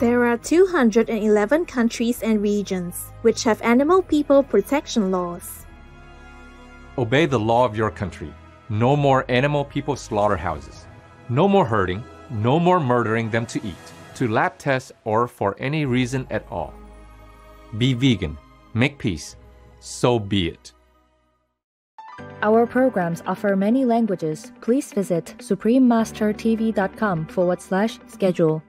There are 211 countries and regions which have animal people protection laws. Obey the law of your country. No more animal people slaughterhouses. No more hurting. No more murdering them to eat, to lab tests, or for any reason at all. Be vegan. Make peace. So be it. Our programs offer many languages. Please visit suprememastertv.com/schedule.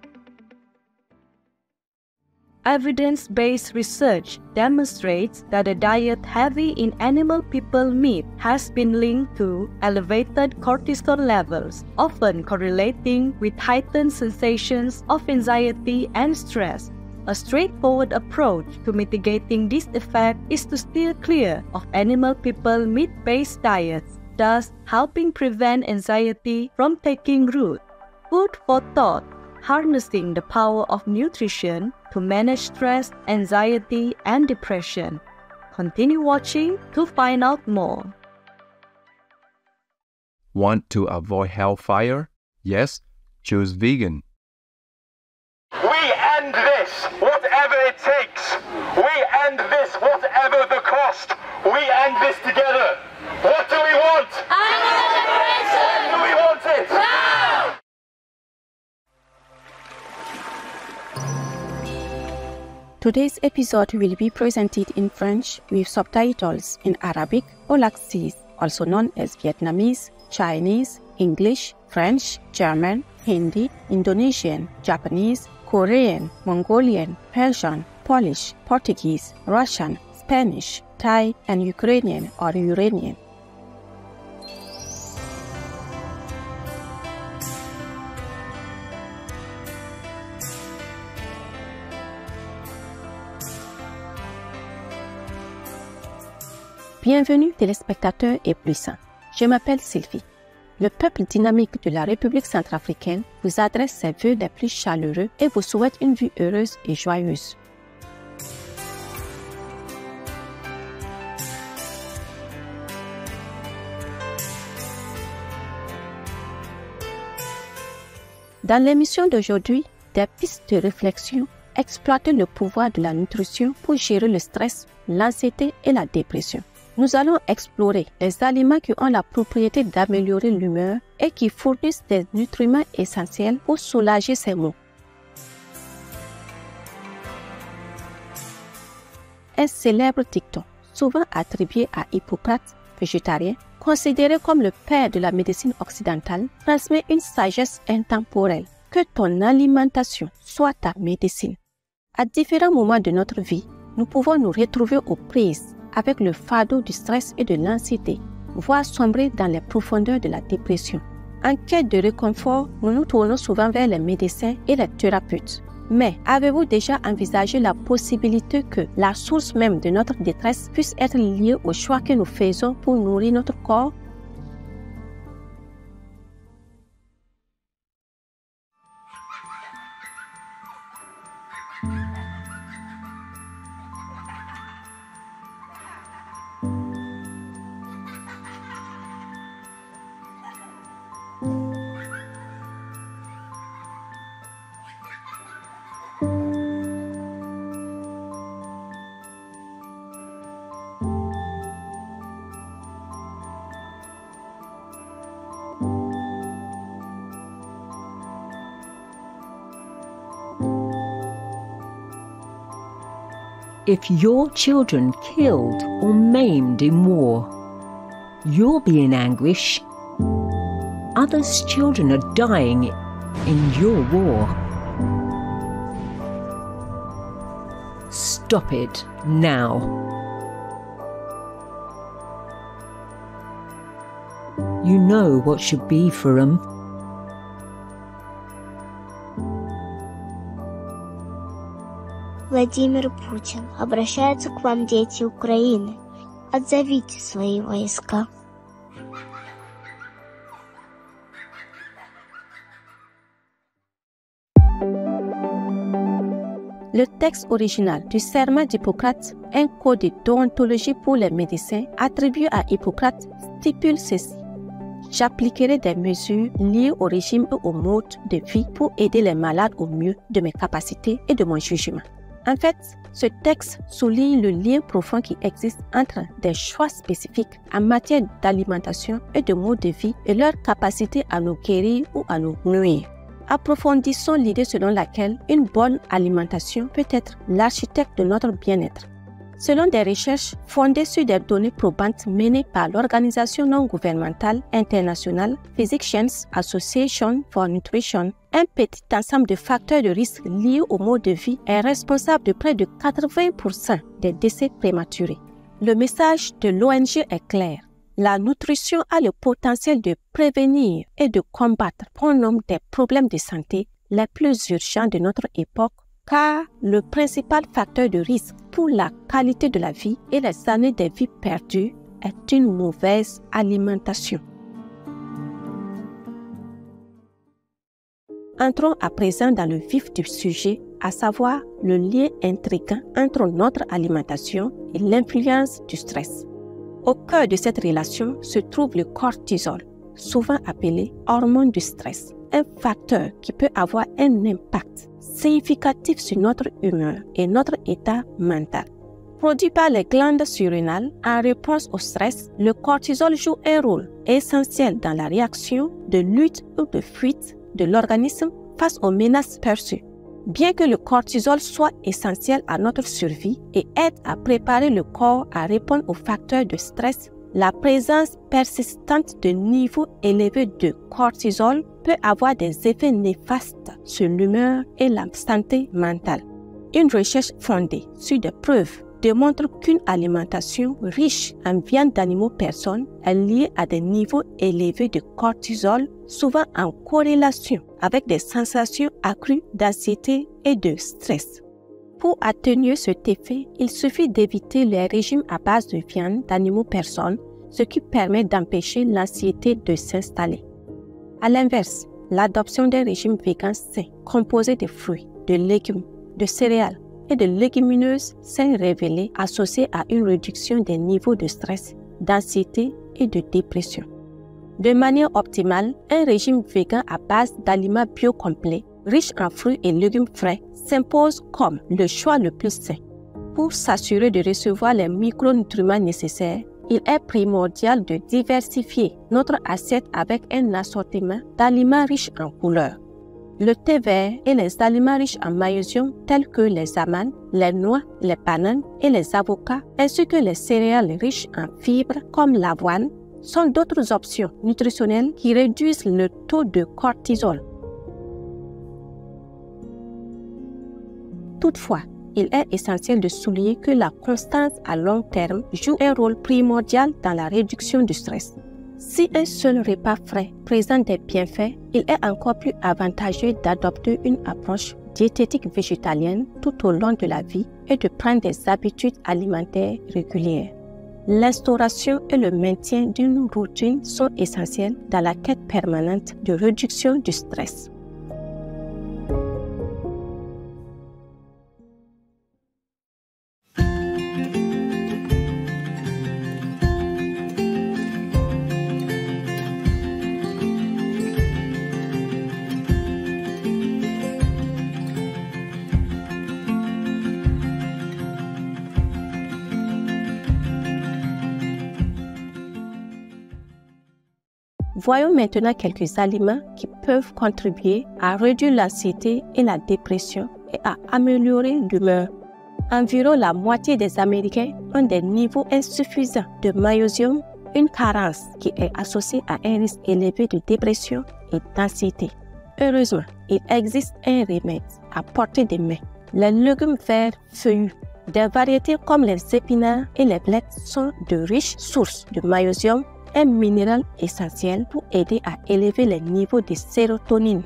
Evidence-based research demonstrates that a diet heavy in animal people meat has been linked to elevated cortisol levels, often correlating with heightened sensations of anxiety and stress. A straightforward approach to mitigating this effect is to steer clear of animal people meat-based diets, thus helping prevent anxiety from taking root. Food for thought, harnessing the power of nutrition to manage stress, anxiety, and depression. Continue watching to find out more. Want to avoid hellfire? Yes, choose vegan. We end this, whatever it takes. We end this, whatever the cost. We end this together. What do we want? Animal liberation! Do we want it? No! Today's episode will be presented in French with subtitles in Arabic or Laxese, also known as Vietnamese, Chinese, English, French, German, Hindi, Indonesian, Japanese, Korean, Mongolian, Persian, Polish, Portuguese, Russian, Spanish, Thai, and Ukrainian or Uranian. Bienvenue téléspectateurs et puissants. Je m'appelle Sylvie. Le peuple dynamique de la République centrafricaine vous adresse ses vœux les plus chaleureux et vous souhaite une vie heureuse et joyeuse. Dans l'émission d'aujourd'hui, des pistes de réflexion exploitent le pouvoir de la nutrition pour gérer le stress, l'anxiété et la dépression. Nous allons explorer les aliments qui ont la propriété d'améliorer l'humeur et qui fournissent des nutriments essentiels pour soulager ces maux. Un célèbre dicton, souvent attribué à Hippocrate, végétarien, considéré comme le père de la médecine occidentale, transmet une sagesse intemporelle. Que ton alimentation soit ta médecine. À différents moments de notre vie, nous pouvons nous retrouver aux prises avec le fardeau du stress et de l'anxiété, voire sombrer dans les profondeurs de la dépression. En quête de réconfort, nous nous tournons souvent vers les médecins et les thérapeutes. Mais avez-vous déjà envisagé la possibilité que la source même de notre détresse puisse être liée au choix que nous faisons pour nourrir notre corps? If your children killed or maimed in war, you'll be in anguish. Others' children are dying in your war. Stop it now. You know what should be for them. Владимир Путин, обращаются к вам дети Украины. Отзовите свои войска. Le texte original du serment d'Hippocrate, un code de déontologie pour les médecins attribué à Hippocrate, stipule ceci. j'appliquerai des mesures liées au régime et au mode de vie pour aider les malades au mieux de mes capacités et de mon jugement. En fait, ce texte souligne le lien profond qui existe entre des choix spécifiques en matière d'alimentation et de mode de vie et leur capacité à nous guérir ou à nous nuire. Approfondissons l'idée selon laquelle une bonne alimentation peut être l'architecte de notre bien-être. Selon des recherches fondées sur des données probantes menées par l'organisation non gouvernementale internationale Physicians Association for Nutrition, un petit ensemble de facteurs de risque liés au mode de vie est responsable de près de 80% des décès prématurés. Le message de l'ONG est clair. La nutrition a le potentiel de prévenir et de combattre bon nombre des problèmes de santé les plus urgents de notre époque, car le principal facteur de risque pour la qualité de la vie et les années de vie perdues est une mauvaise alimentation. Entrons à présent dans le vif du sujet, à savoir le lien intrigant entre notre alimentation et l'influence du stress. Au cœur de cette relation se trouve le cortisol, souvent appelé hormone du stress, un facteur qui peut avoir un impact significatif sur notre humeur et notre état mental. Produit par les glandes surrénales en réponse au stress, le cortisol joue un rôle essentiel dans la réaction de lutte ou de fuite de l'organisme face aux menaces perçues. Bien que le cortisol soit essentiel à notre survie et aide à préparer le corps à répondre aux facteurs de stress, la présence persistante de niveaux élevés de cortisol peut avoir des effets néfastes sur l'humeur et la santé mentale. Une recherche fondée sur des preuves démontre qu'une alimentation riche en viande d'animaux personnes est liée à des niveaux élevés de cortisol, souvent en corrélation avec des sensations accrues d'anxiété et de stress. Pour atténuer cet effet, il suffit d'éviter les régimes à base de viande d'animaux personnes, ce qui permet d'empêcher l'anxiété de s'installer. À l'inverse, l'adoption d'un régime végan sain, composé de fruits, de légumes, de céréales et de légumineuses s'est révélée associée à une réduction des niveaux de stress, d'anxiété et de dépression. De manière optimale, un régime végan à base d'aliments biocomplets, riches en fruits et légumes frais, s'impose comme le choix le plus sain. Pour s'assurer de recevoir les micronutriments nécessaires, il est primordial de diversifier notre assiette avec un assortiment d'aliments riches en couleurs. Le thé vert et les aliments riches en magnésium tels que les amandes, les noix, les bananes et les avocats, ainsi que les céréales riches en fibres comme l'avoine, sont d'autres options nutritionnelles qui réduisent le taux de cortisol. Toutefois, il est essentiel de souligner que la constance à long terme joue un rôle primordial dans la réduction du stress. Si un seul repas frais présente des bienfaits, il est encore plus avantageux d'adopter une approche diététique végétalienne tout au long de la vie et de prendre des habitudes alimentaires régulières. L'instauration et le maintien d'une routine sont essentiels dans la quête permanente de réduction du stress. Voyons maintenant quelques aliments qui peuvent contribuer à réduire l'anxiété et la dépression et à améliorer l'humeur. Environ la moitié des Américains ont des niveaux insuffisants de magnésium, une carence qui est associée à un risque élevé de dépression et d'anxiété. Heureusement, il existe un remède à portée de main. Les légumes verts feuillus, des variétés comme les épinards et les blettes sont de riches sources de magnésium, un minéral essentiel pour aider à élever les niveaux de sérotonine.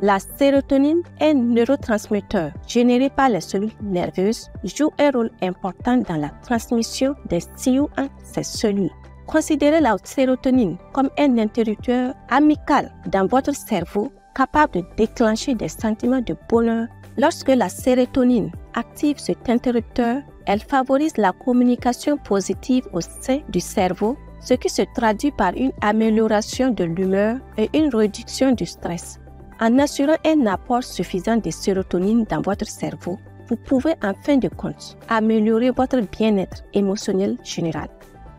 La sérotonine, un neurotransmetteur généré par les cellules nerveuses, joue un rôle important dans la transmission des signaux entre ces cellules. Considérez la sérotonine comme un interrupteur amical dans votre cerveau capable de déclencher des sentiments de bonheur. Lorsque la sérotonine active cet interrupteur, elle favorise la communication positive au sein du cerveau, ce qui se traduit par une amélioration de l'humeur et une réduction du stress. En assurant un apport suffisant de sérotonine dans votre cerveau, vous pouvez en fin de compte améliorer votre bien-être émotionnel général.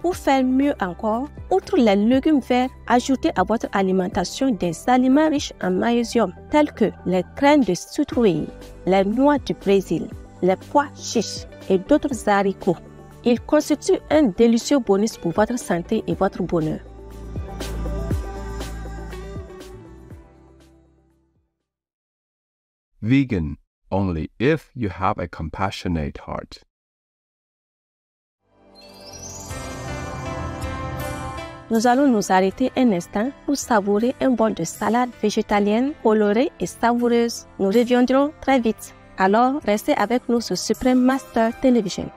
Pour faire mieux encore, outre les légumes verts, ajoutez à votre alimentation des aliments riches en magnésium tels que les graines de citrouille, les noix du Brésil, les pois chiches et d'autres haricots. Ils constituent un délicieux bonus pour votre santé et votre bonheur. Vegan only if you have a compassionate heart. Nous allons nous arrêter un instant pour savourer un bol de salade végétalienne colorée et savoureuse. Nous reviendrons très vite. Alors, restez avec nous sur Supreme Master Television.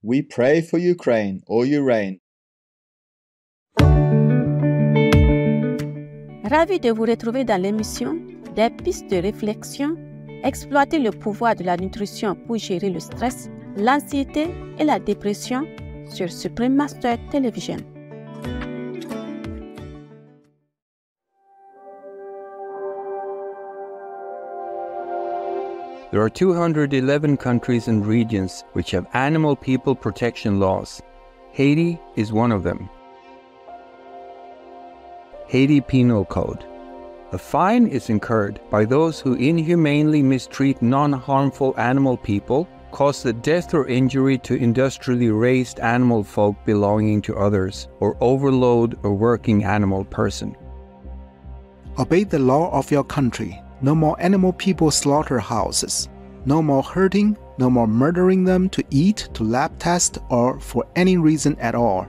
We pray for Ukraine all year round. Ravi de vous retrouver dans l'émission des pistes de réflexion. Exploiter le pouvoir de la nutrition pour gérer le stress, l'anxiété et la dépression sur Supreme Master Television. There are 211 countries and regions which have animal people protection laws. Haiti is one of them. Haiti Penal Code. A fine is incurred by those who inhumanely mistreat non-harmful animal people, cause the death or injury to industrially raised animal folk belonging to others, or overload a working animal person. Obey the law of your country. No more animal people slaughterhouses. No more hurting, no more murdering them to eat, to lab test, or for any reason at all.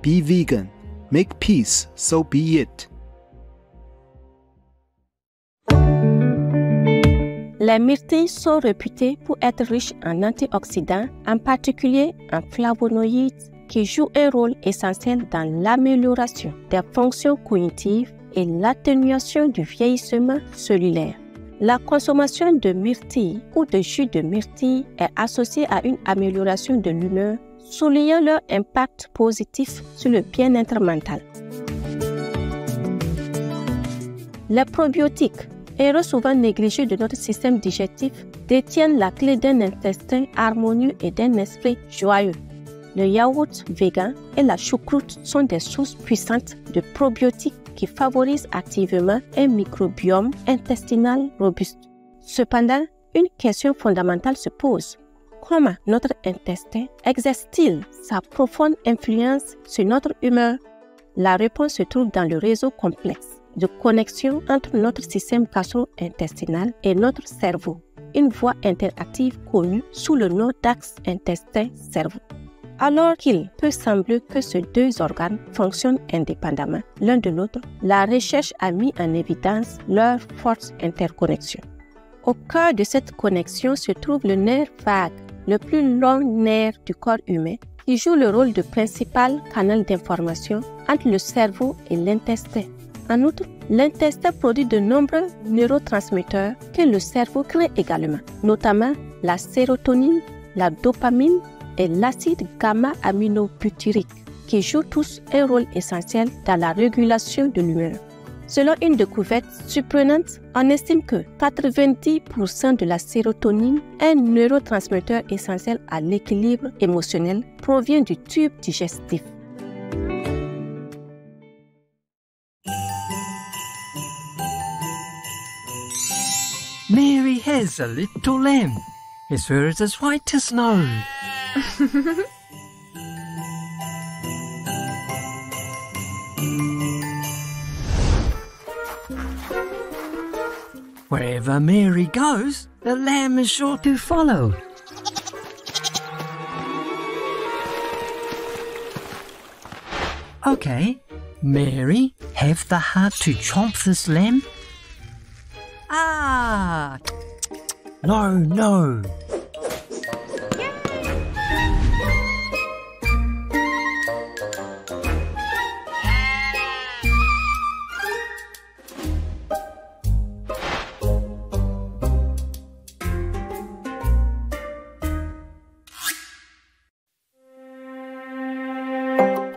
Be vegan. Make peace, so be it. Les myrtilles sont réputées pour être riches en antioxydants, en particulier en flavonoïdes, qui jouent un rôle essentiel dans l'amélioration des fonctions cognitives et l'atténuation du vieillissement cellulaire. La consommation de myrtilles ou de jus de myrtille est associée à une amélioration de l'humeur, soulignant leur impact positif sur le bien-être mental. Les probiotiques, héros souvent négligés de notre système digestif, détiennent la clé d'un intestin harmonieux et d'un esprit joyeux. Le yaourt vegan et la choucroute sont des sources puissantes de probiotiques qui favorisent activement un microbiome intestinal robuste. Cependant, une question fondamentale se pose. Comment notre intestin exerce-t-il sa profonde influence sur notre humeur? La réponse se trouve dans le réseau complexe de connexion entre notre système gastro-intestinal et notre cerveau, une voie interactive connue sous le nom d'axe intestin-cerveau. Alors qu'il peut sembler que ces deux organes fonctionnent indépendamment l'un de l'autre, la recherche a mis en évidence leur forte interconnexion. Au cœur de cette connexion se trouve le nerf vague, le plus long nerf du corps humain, qui joue le rôle de principal canal d'information entre le cerveau et l'intestin. En outre, l'intestin produit de nombreux neurotransmetteurs que le cerveau crée également, notamment la sérotonine, la dopamine et l'acide gamma-aminobutyrique, qui jouent tous un rôle essentiel dans la régulation de l'humeur. Selon une découverte surprenante, on estime que 90% de la sérotonine, un neurotransmetteur essentiel à l'équilibre émotionnel, provient du tube digestif. Mary has a little lamb. His fur is as white as snow. Wherever Mary goes, the lamb is sure to follow. Okay, Mary, have the heart to chomp this lamb? Ah! No, no.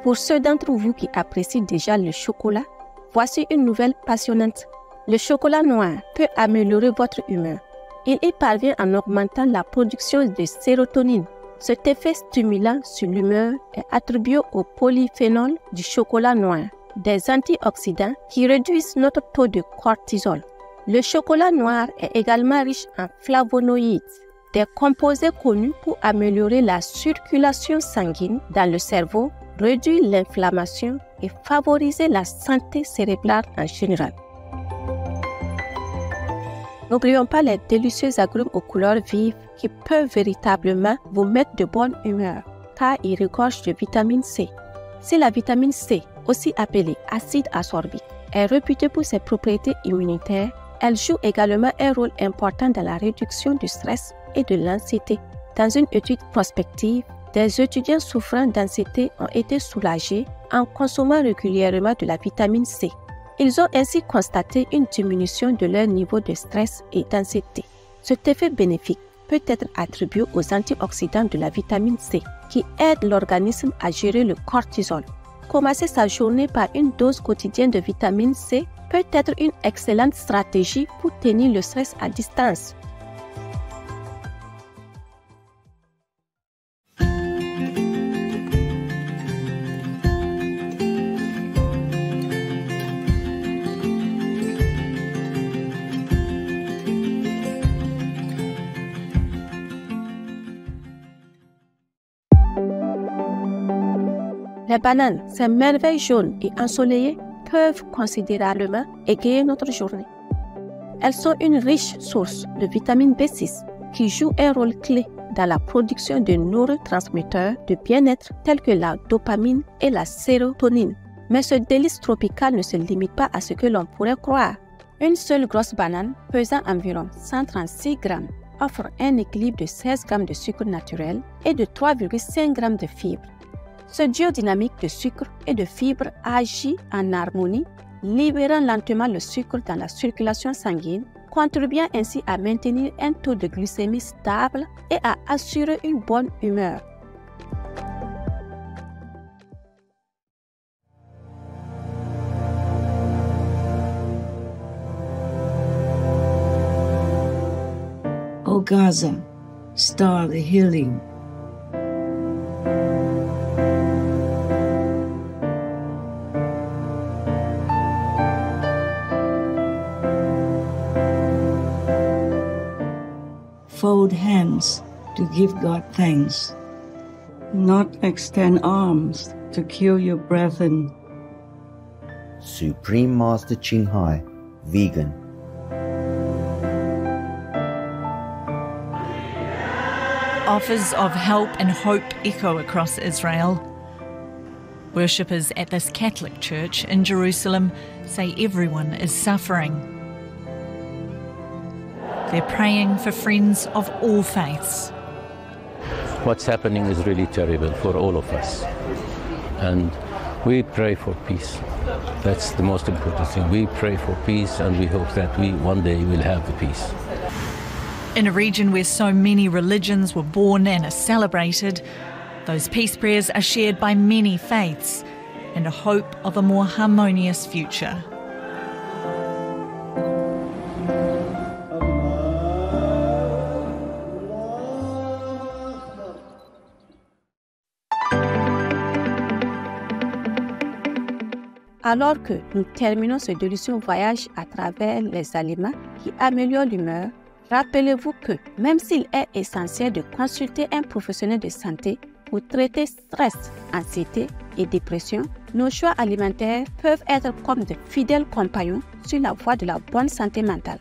Pour ceux d'entre vous qui apprécient déjà le chocolat, voici une nouvelle passionnante. Le chocolat noir peut améliorer votre humeur. Il y parvient en augmentant la production de sérotonine. Cet effet stimulant sur l'humeur est attribué au polyphénol du chocolat noir, des antioxydants qui réduisent notre taux de cortisol. Le chocolat noir est également riche en flavonoïdes, des composés connus pour améliorer la circulation sanguine dans le cerveau, réduire l'inflammation et favoriser la santé cérébrale en général. N'oublions pas les délicieux agrumes aux couleurs vives qui peuvent véritablement vous mettre de bonne humeur, car ils regorgent de vitamine C. Si la vitamine C, aussi appelée acide ascorbique, est réputée pour ses propriétés immunitaires, elle joue également un rôle important dans la réduction du stress et de l'anxiété. Dans une étude prospective, des étudiants souffrant d'anxiété ont été soulagés en consommant régulièrement de la vitamine C. Ils ont ainsi constaté une diminution de leur niveau de stress et d'anxiété. Cet effet bénéfique peut être attribué aux antioxydants de la vitamine C qui aident l'organisme à gérer le cortisol. Commencer sa journée par une dose quotidienne de vitamine C peut être une excellente stratégie pour tenir le stress à distance. Les bananes, ces merveilles jaunes et ensoleillées, peuvent considérablement égayer notre journée. Elles sont une riche source de vitamine B6 qui joue un rôle clé dans la production de neurotransmetteurs de bien-être tels que la dopamine et la sérotonine. Mais ce délice tropical ne se limite pas à ce que l'on pourrait croire. Une seule grosse banane pesant environ 136 grammes offre un équilibre de 16 grammes de sucre naturel et de 3,5 grammes de fibres. Ce duo dynamique de sucre et de fibres agit en harmonie, libérant lentement le sucre dans la circulation sanguine, contribuant ainsi à maintenir un taux de glycémie stable et à assurer une bonne humeur. O Gaza, star of the healing. Fold hands to give God thanks, not extend arms to kill your brethren. Supreme Master Ching Hai, vegan. Offers of help and hope echo across Israel. Worshippers at this Catholic church in Jerusalem say everyone is suffering. They're praying for friends of all faiths. What's happening is really terrible for all of us. And we pray for peace. That's the most important thing. We pray for peace and we hope that we one day will have the peace. In a region where so many religions were born and are celebrated, those peace prayers are shared by many faiths and a hope of a more harmonious future. Alors que nous terminons ce délicieux voyage à travers les aliments qui améliorent l'humeur, rappelez-vous que même s'il est essentiel de consulter un professionnel de santé pour traiter stress, anxiété et dépression, nos choix alimentaires peuvent être comme de fidèles compagnons sur la voie de la bonne santé mentale.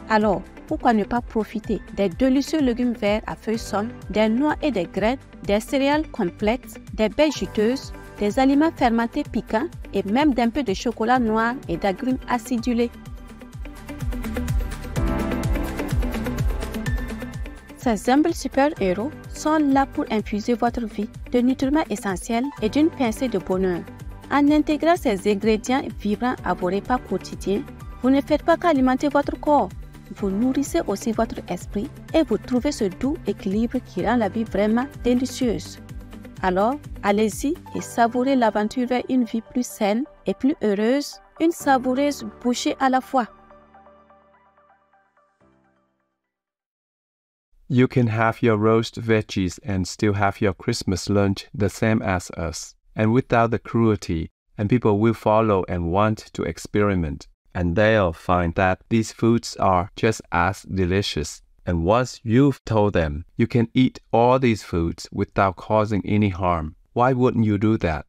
Alors, pourquoi ne pas profiter des délicieux légumes verts à feuilles sombres, des noix et des graines, des céréales complexes, des baies juteuses, des aliments fermentés piquants et même d'un peu de chocolat noir et d'agrumes acidulés. Ces humbles super-héros sont là pour infuser votre vie de nutriments essentiels et d'une pincée de bonheur. En intégrant ces ingrédients vibrants à vos repas quotidiens, vous ne faites pas qu'alimenter votre corps, vous nourrissez aussi votre esprit et vous trouvez ce doux équilibre qui rend la vie vraiment délicieuse. Alors, allez-y et savourez l'aventure vers une vie plus saine et plus heureuse, une savoureuse bouchée à la fois. You can have your roast veggies and still have your Christmas lunch the same as us, and without the cruelty, and people will follow and want to experiment, and they'll find that these foods are just as delicious. And once you've told them you can eat all these foods without causing any harm, why wouldn't you do that?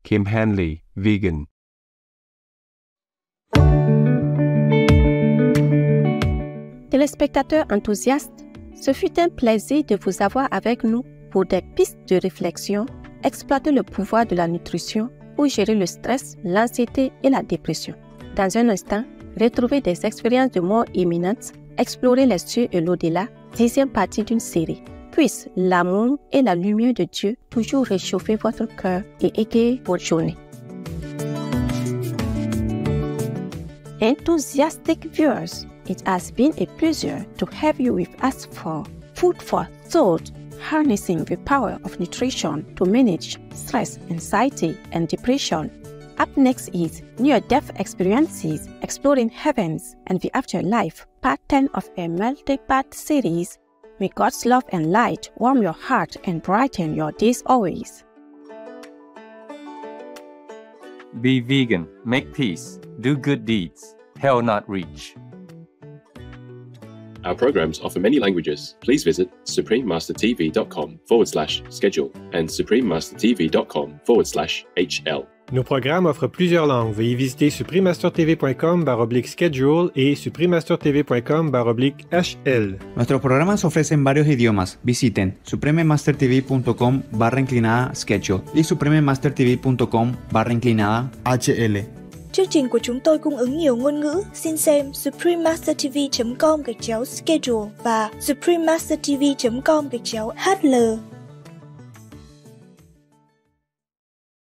Kim Henley, vegan. Téléspectateurs enthousiastes, ce fut un plaisir de vous avoir avec nous pour des pistes de réflexion, exploiter le pouvoir de la nutrition pour gérer le stress, l'anxiété et la dépression. Dans un instant, retrouvez des expériences de mort imminente, explorer les cieux et l'au-delà, 10e partie d'une série. Puisse l'amour et la lumière de Dieu toujours réchauffer votre cœur et égayer votre journée. Enthusiastic viewers, it has been a pleasure to have you with us for Food for Thought, harnessing the power of nutrition to manage stress, anxiety, and depression. Up next is Near-Death Experiences, Exploring Heavens and the Afterlife, Part 10 of a multi-part series. May God's love and light warm your heart and brighten your days always. Be vegan, make peace, do good deeds, hell not reach. Our programs offer many languages. Please visit suprememastertv.com/schedule and suprememastertv.com/HL. Nos programmes offrent plusieurs langues. Veuillez visiter suprememastertv.com/schedule y suprememastertv.com/HL. Nuestros programas ofrecen varios idiomas. Visiten suprememastertv.com/schedule y suprememastertv.com/HL. Chương trình của chúng tôi cung ứng nhiều ngôn ngữ. Xin xem suprememastertv.com/schedule và suprememastertv.com/HL.